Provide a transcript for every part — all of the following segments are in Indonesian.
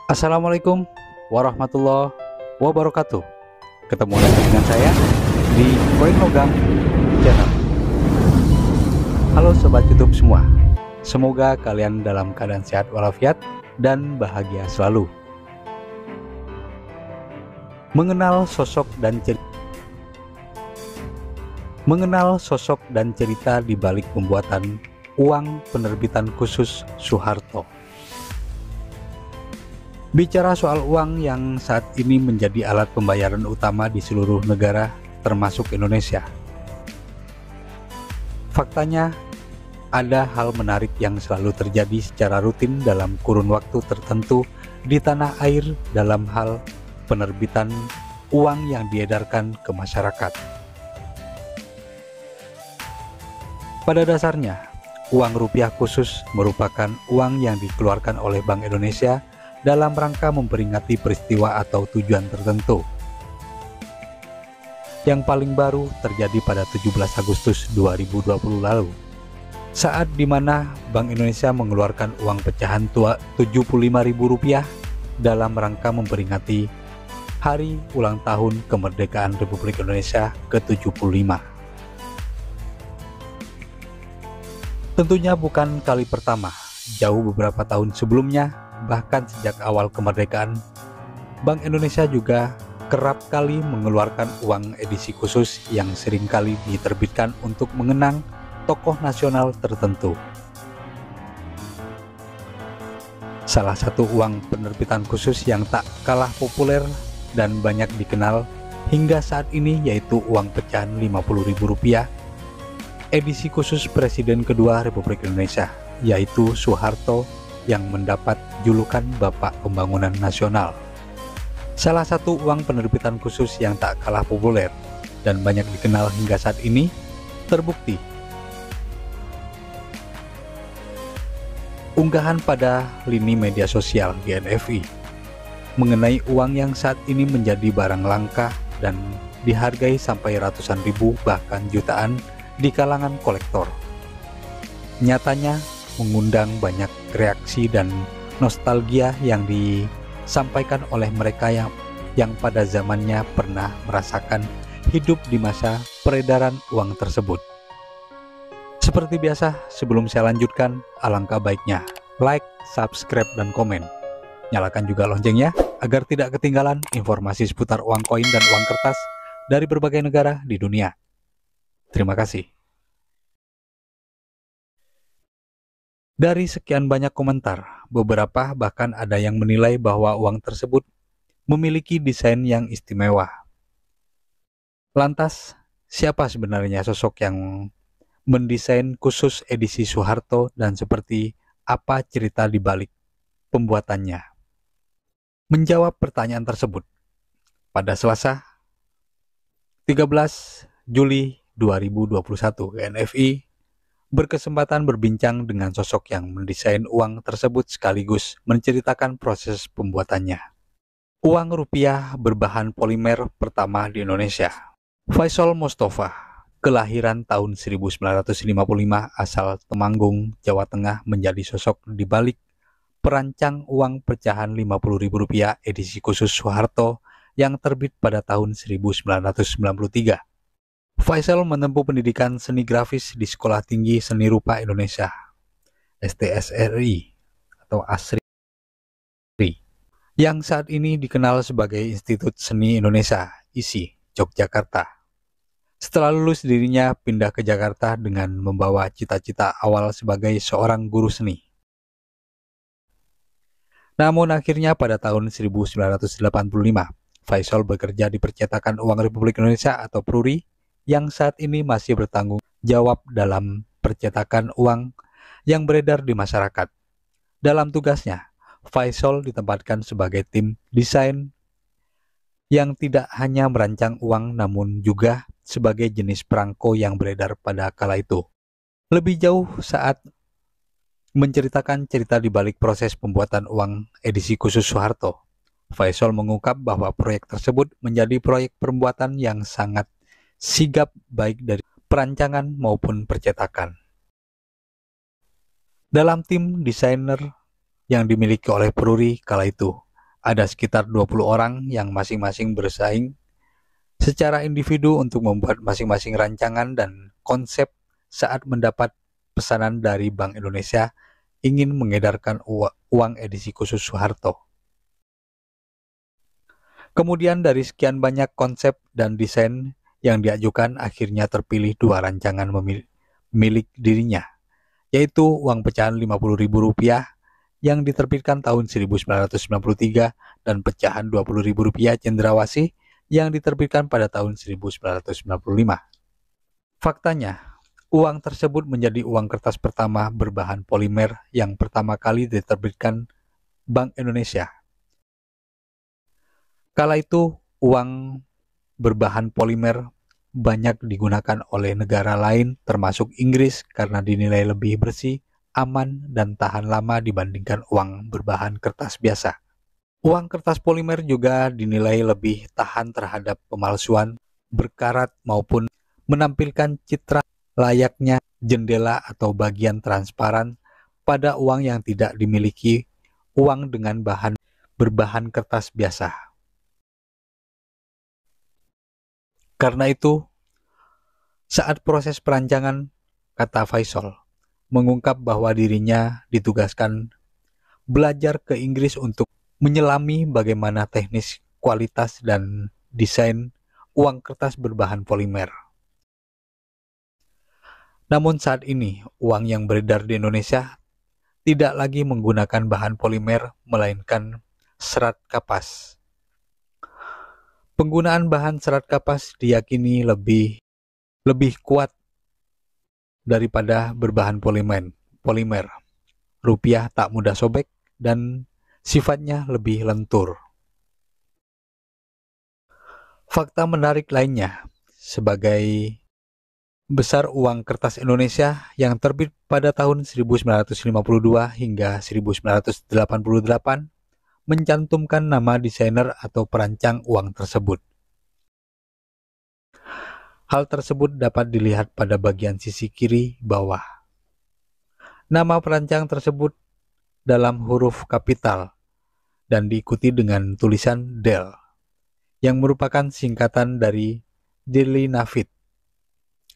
Assalamualaikum warahmatullahi wabarakatuh. Ketemu lagi dengan saya di Koin Logam Channel. Halo Sobat YouTube semua, semoga kalian dalam keadaan sehat walafiat dan bahagia selalu. Mengenal sosok dan cerita di balik pembuatan uang penerbitan khusus Soeharto. Bicara soal uang yang saat ini menjadi alat pembayaran utama di seluruh negara termasuk Indonesia. Faktanya, ada hal menarik yang selalu terjadi secara rutin dalam kurun waktu tertentu di tanah air dalam hal penerbitan uang yang diedarkan ke masyarakat. Pada dasarnya, uang rupiah khusus merupakan uang yang dikeluarkan oleh Bank Indonesia dalam rangka memperingati peristiwa atau tujuan tertentu. Yang paling baru terjadi pada 17 Agustus 2020 lalu, saat dimana Bank Indonesia mengeluarkan uang pecahan tua Rp75.000 dalam rangka memperingati Hari Ulang Tahun Kemerdekaan Republik Indonesia ke-75. Tentunya bukan kali pertama, jauh beberapa tahun sebelumnya. Bahkan sejak awal kemerdekaan, Bank Indonesia juga kerap kali mengeluarkan uang edisi khusus yang seringkali diterbitkan untuk mengenang tokoh nasional tertentu. Salah satu uang penerbitan khusus yang tak kalah populer dan banyak dikenal hingga saat ini yaitu uang pecahan Rp50.000 edisi khusus Presiden kedua Republik Indonesia, yaitu Soeharto, yang mendapat julukan Bapak Pembangunan Nasional. Salah satu uang penerbitan khusus yang tak kalah populer dan banyak dikenal hingga saat ini terbukti. Unggahan pada lini media sosial GNFI mengenai uang yang saat ini menjadi barang langka dan dihargai sampai ratusan ribu bahkan jutaan di kalangan kolektor. Nyatanya mengundang banyak reaksi dan nostalgia yang disampaikan oleh mereka yang pada zamannya pernah merasakan hidup di masa peredaran uang tersebut. Seperti biasa, sebelum saya lanjutkan, alangkah baiknya like, subscribe, dan komen. Nyalakan juga loncengnya agar tidak ketinggalan informasi seputar uang koin dan uang kertas dari berbagai negara di dunia. Terima kasih. Dari sekian banyak komentar, beberapa bahkan ada yang menilai bahwa uang tersebut memiliki desain yang istimewa. Lantas, siapa sebenarnya sosok yang mendesain khusus edisi Soeharto dan seperti apa cerita di balik pembuatannya? Menjawab pertanyaan tersebut, pada Selasa 13 Juli 2021, GNFI berkesempatan berbincang dengan sosok yang mendesain uang tersebut sekaligus menceritakan proses pembuatannya. Uang rupiah berbahan polimer pertama di Indonesia. Faisal Mostofa, kelahiran tahun 1955 asal Temanggung, Jawa Tengah, menjadi sosok di balik perancang uang pecahan Rp50.000 edisi khusus Soeharto yang terbit pada tahun 1993. Faisal menempuh pendidikan seni grafis di Sekolah Tinggi Seni Rupa Indonesia (STSRI) atau ASRI, yang saat ini dikenal sebagai Institut Seni Indonesia (ISI) Yogyakarta. Setelah lulus, dirinya pindah ke Jakarta dengan membawa cita-cita awal sebagai seorang guru seni. Namun akhirnya pada tahun 1985, Faisal bekerja di Percetakan Uang Republik Indonesia atau PRURI, yang saat ini masih bertanggung jawab dalam percetakan uang yang beredar di masyarakat. Dalam tugasnya, Faisal ditempatkan sebagai tim desain yang tidak hanya merancang uang namun juga sebagai jenis perangko yang beredar pada kala itu. Lebih jauh saat menceritakan cerita di balik proses pembuatan uang edisi khusus Soeharto, Faisal mengungkap bahwa proyek tersebut menjadi proyek pembuatan yang sangat sigap baik dari perancangan maupun percetakan. Dalam tim desainer yang dimiliki oleh PRURI kala itu, Ada sekitar 20 orang yang masing-masing bersaing secara individu untuk membuat masing-masing rancangan dan konsep saat mendapat pesanan dari Bank Indonesia ingin mengedarkan uang edisi khusus Soeharto. Kemudian dari sekian banyak konsep dan desain yang diajukan, akhirnya terpilih 2 rancangan milik dirinya, yaitu uang pecahan Rp50.000 yang diterbitkan tahun 1993 dan pecahan Rp20.000 cendrawasih yang diterbitkan pada tahun 1995. Faktanya, uang tersebut menjadi uang kertas pertama berbahan polimer yang pertama kali diterbitkan Bank Indonesia. Kala itu, uang berbahan polimer banyak digunakan oleh negara lain termasuk Inggris karena dinilai lebih bersih, aman, dan tahan lama dibandingkan uang berbahan kertas biasa. Uang kertas polimer juga dinilai lebih tahan terhadap pemalsuan, berkarat, maupun menampilkan citra layaknya jendela atau bagian transparan pada uang yang tidak dimiliki uang dengan bahan berbahan kertas biasa. Karena itu, saat proses perancangan, kata Faisal, mengungkap bahwa dirinya ditugaskan belajar ke Inggris untuk menyelami bagaimana teknis, kualitas, dan desain uang kertas berbahan polimer. Namun saat ini, uang yang beredar di Indonesia tidak lagi menggunakan bahan polimer, melainkan serat kapas. Penggunaan bahan serat kapas diyakini lebih kuat daripada berbahan polimer. Rupiah tak mudah sobek dan sifatnya lebih lentur. Fakta menarik lainnya, sebagai besar uang kertas Indonesia yang terbit pada tahun 1952 hingga 1988 mencantumkan nama desainer atau perancang uang tersebut. Hal tersebut dapat dilihat pada bagian sisi kiri bawah. Nama perancang tersebut dalam huruf kapital dan diikuti dengan tulisan Del, yang merupakan singkatan dari Deli Nafit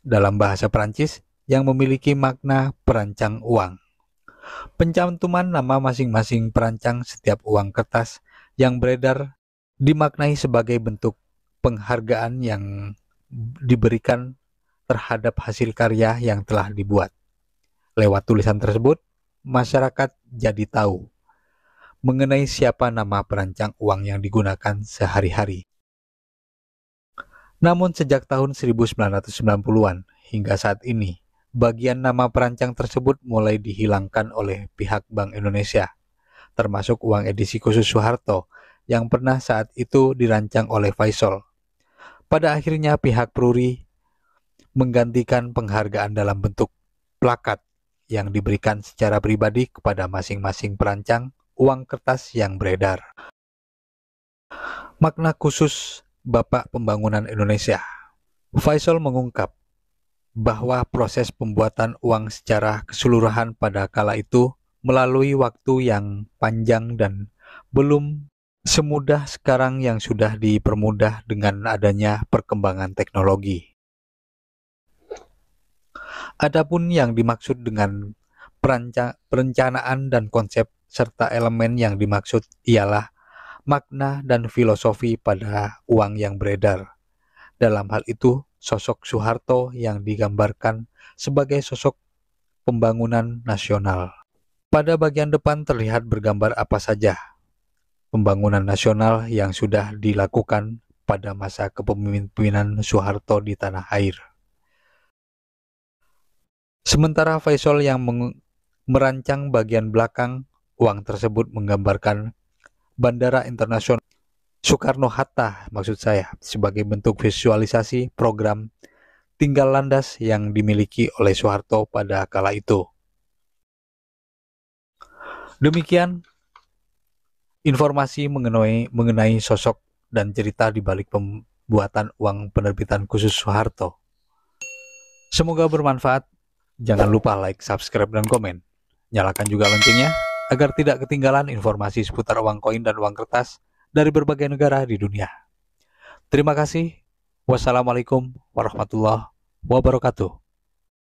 dalam bahasa Prancis yang memiliki makna perancang uang. Pencantuman nama masing-masing perancang setiap uang kertas yang beredar dimaknai sebagai bentuk penghargaan yang diberikan terhadap hasil karya yang telah dibuat. Lewat tulisan tersebut, masyarakat jadi tahu mengenai siapa nama perancang uang yang digunakan sehari-hari. Namun sejak tahun 1990-an hingga saat ini, bagian nama perancang tersebut mulai dihilangkan oleh pihak Bank Indonesia, termasuk uang edisi khusus Soeharto yang pernah saat itu dirancang oleh Faisal. Pada akhirnya pihak Pruri menggantikan penghargaan dalam bentuk plakat yang diberikan secara pribadi kepada masing-masing perancang uang kertas yang beredar. Makna khusus Bapak Pembangunan Indonesia. Faisal mengungkap bahwa proses pembuatan uang secara keseluruhan pada kala itu melalui waktu yang panjang dan belum semudah sekarang yang sudah dipermudah dengan adanya perkembangan teknologi. Adapun yang dimaksud dengan perencanaan dan konsep serta elemen yang dimaksud ialah makna dan filosofi pada uang yang beredar. Dalam hal itu, sosok Soeharto yang digambarkan sebagai sosok pembangunan nasional. Pada bagian depan terlihat bergambar apa saja pembangunan nasional yang sudah dilakukan pada masa kepemimpinan Soeharto di tanah air. Sementara Faisal yang merancang bagian belakang uang tersebut menggambarkan Bandara Internasional Soekarno-Hatta sebagai bentuk visualisasi program tinggal landas yang dimiliki oleh Soeharto pada kala itu. Demikian informasi mengenai sosok dan cerita di balik pembuatan uang penerbitan khusus Soeharto. Semoga bermanfaat. Jangan lupa like, subscribe, dan komen. Nyalakan juga loncengnya agar tidak ketinggalan informasi seputar uang koin dan uang kertas dari berbagai negara di dunia. Terima kasih. Wassalamualaikum warahmatullahi wabarakatuh.